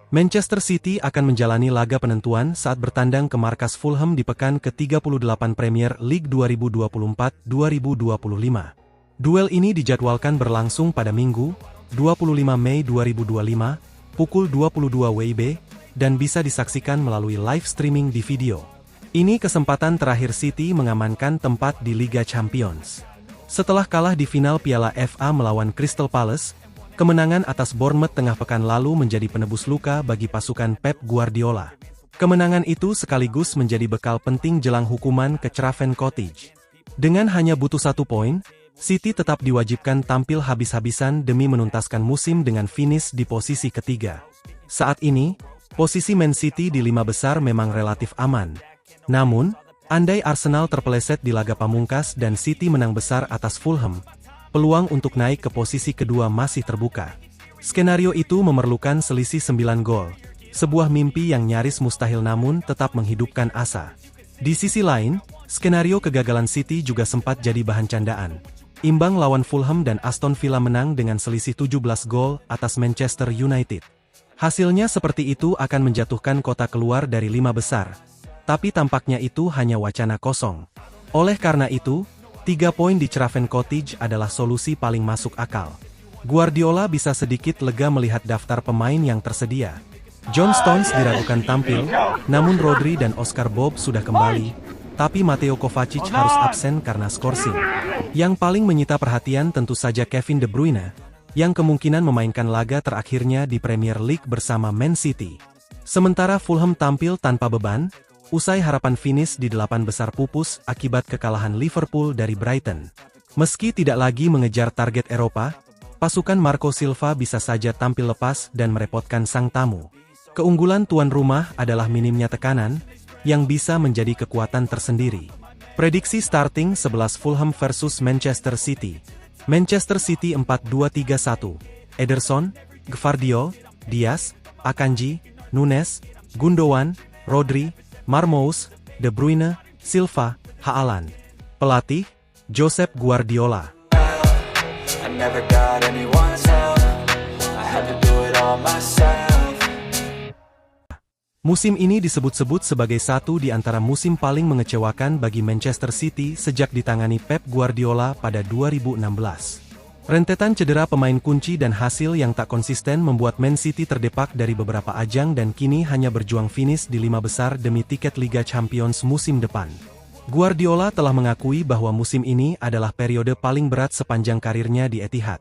Manchester City akan menjalani laga penentuan saat bertandang ke markas Fulham di pekan ke-38 Premier League 2024-2025. Duel ini dijadwalkan berlangsung pada Minggu, 25 Mei 2025, pukul 22 WIB, dan bisa disaksikan melalui live streaming di video. Ini kesempatan terakhir City mengamankan tempat di Liga Champions. Setelah kalah di final Piala FA melawan Crystal Palace, kemenangan atas Bournemouth tengah pekan lalu menjadi penebus luka bagi pasukan Pep Guardiola. Kemenangan itu sekaligus menjadi bekal penting jelang hukuman ke Craven Cottage. Dengan hanya butuh 1 poin, City tetap diwajibkan tampil habis-habisan demi menuntaskan musim dengan finish di posisi ketiga. Saat ini, posisi Man City di 5 besar memang relatif aman. Namun, andai Arsenal terpeleset di laga pamungkas dan City menang besar atas Fulham, peluang untuk naik ke posisi kedua masih terbuka. Skenario itu memerlukan selisih 9 gol, sebuah mimpi yang nyaris mustahil namun tetap menghidupkan asa. Di sisi lain, skenario kegagalan City juga sempat jadi bahan candaan. Imbang lawan Fulham dan Aston Villa menang dengan selisih 17 gol atas Manchester United. Hasilnya seperti itu akan menjatuhkan kota keluar dari 5 besar. Tapi tampaknya itu hanya wacana kosong. Oleh karena itu, 3 poin di Craven Cottage adalah solusi paling masuk akal. Guardiola bisa sedikit lega melihat daftar pemain yang tersedia. John Stones diragukan tampil, namun Rodri dan Oscar Bob sudah kembali, tapi Mateo Kovacic harus absen karena skorsing. Yang paling menyita perhatian tentu saja Kevin De Bruyne, yang kemungkinan memainkan laga terakhirnya di Premier League bersama Man City. Sementara Fulham tampil tanpa beban, usai harapan finish di 8 besar pupus akibat kekalahan Liverpool dari Brighton. Meski tidak lagi mengejar target Eropa, pasukan Marco Silva bisa saja tampil lepas dan merepotkan sang tamu. Keunggulan tuan rumah adalah minimnya tekanan, yang bisa menjadi kekuatan tersendiri. Prediksi starting 11 Fulham versus Manchester City. Manchester City 4-2-3-1. Ederson, Gvardiol, Diaz, Akanji, Nunes, Gundogan, Rodri, Marmous, De Bruyne, Silva, Haaland. Pelatih, Josep Guardiola. Musim ini disebut-sebut sebagai satu di antara musim paling mengecewakan bagi Manchester City sejak ditangani Pep Guardiola pada 2016. Rentetan cedera pemain kunci dan hasil yang tak konsisten membuat Man City terdepak dari beberapa ajang dan kini hanya berjuang finish di 5 besar demi tiket Liga Champions musim depan. Guardiola telah mengakui bahwa musim ini adalah periode paling berat sepanjang karirnya di Etihad.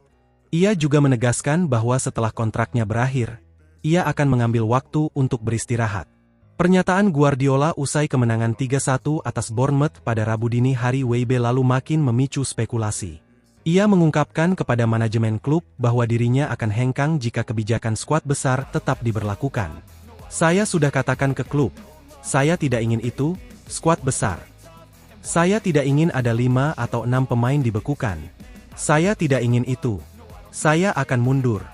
Ia juga menegaskan bahwa setelah kontraknya berakhir, ia akan mengambil waktu untuk beristirahat. Pernyataan Guardiola usai kemenangan 3-1 atas Bournemouth pada Rabu dini hari WIB lalu makin memicu spekulasi. Ia mengungkapkan kepada manajemen klub bahwa dirinya akan hengkang jika kebijakan skuad besar tetap diberlakukan. Saya sudah katakan ke klub, saya tidak ingin itu, skuad besar. Saya tidak ingin ada 5 atau 6 pemain dibekukan. Saya tidak ingin itu. Saya akan mundur.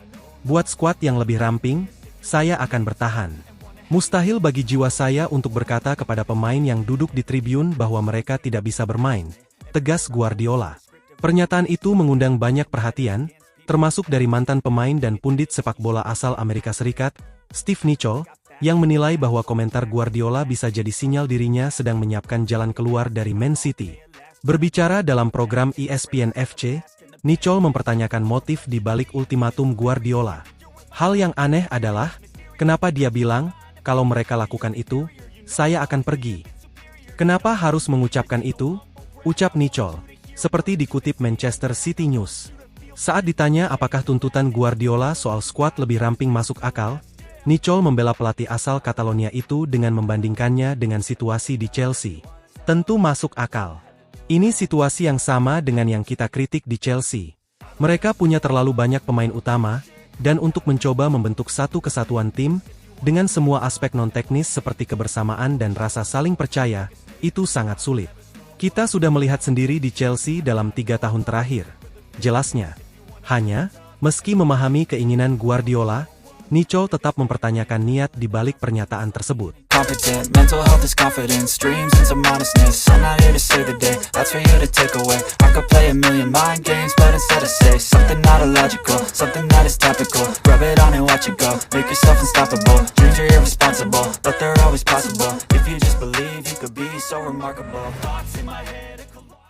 Buat skuad yang lebih ramping, saya akan bertahan. Mustahil bagi jiwa saya untuk berkata kepada pemain yang duduk di tribun bahwa mereka tidak bisa bermain, tegas Guardiola. Pernyataan itu mengundang banyak perhatian, termasuk dari mantan pemain dan pundit sepak bola asal Amerika Serikat, Steve Nichol, yang menilai bahwa komentar Guardiola bisa jadi sinyal dirinya sedang menyiapkan jalan keluar dari Man City. Berbicara dalam program ESPN FC, Nichol mempertanyakan motif di balik ultimatum Guardiola. Hal yang aneh adalah, kenapa dia bilang, kalau mereka lakukan itu, saya akan pergi. Kenapa harus mengucapkan itu? Ucap Nichol. Seperti dikutip Manchester City News. Saat ditanya apakah tuntutan Guardiola soal skuad lebih ramping masuk akal, Nichol membela pelatih asal Catalonia itu dengan membandingkannya dengan situasi di Chelsea. Tentu masuk akal. Ini situasi yang sama dengan yang kita kritik di Chelsea. Mereka punya terlalu banyak pemain utama, dan untuk mencoba membentuk satu kesatuan tim, dengan semua aspek non-teknis seperti kebersamaan dan rasa saling percaya, itu sangat sulit. Kita sudah melihat sendiri di Chelsea dalam 3 tahun terakhir. Jelasnya. Hanya, meski memahami keinginan Guardiola, Nico tetap mempertanyakan niat di balik pernyataan tersebut. Competent, mental health is confidence, dreams and some honestness. I'm not here to save the day, that's for you to take away. I could play a million mind games, but instead I say something not illogical, something that is topical. Rub it on and watch it go, make yourself unstoppable. Dreams are irresponsible, but they're always possible. If you just believe, you could be so remarkable. Thoughts in my head.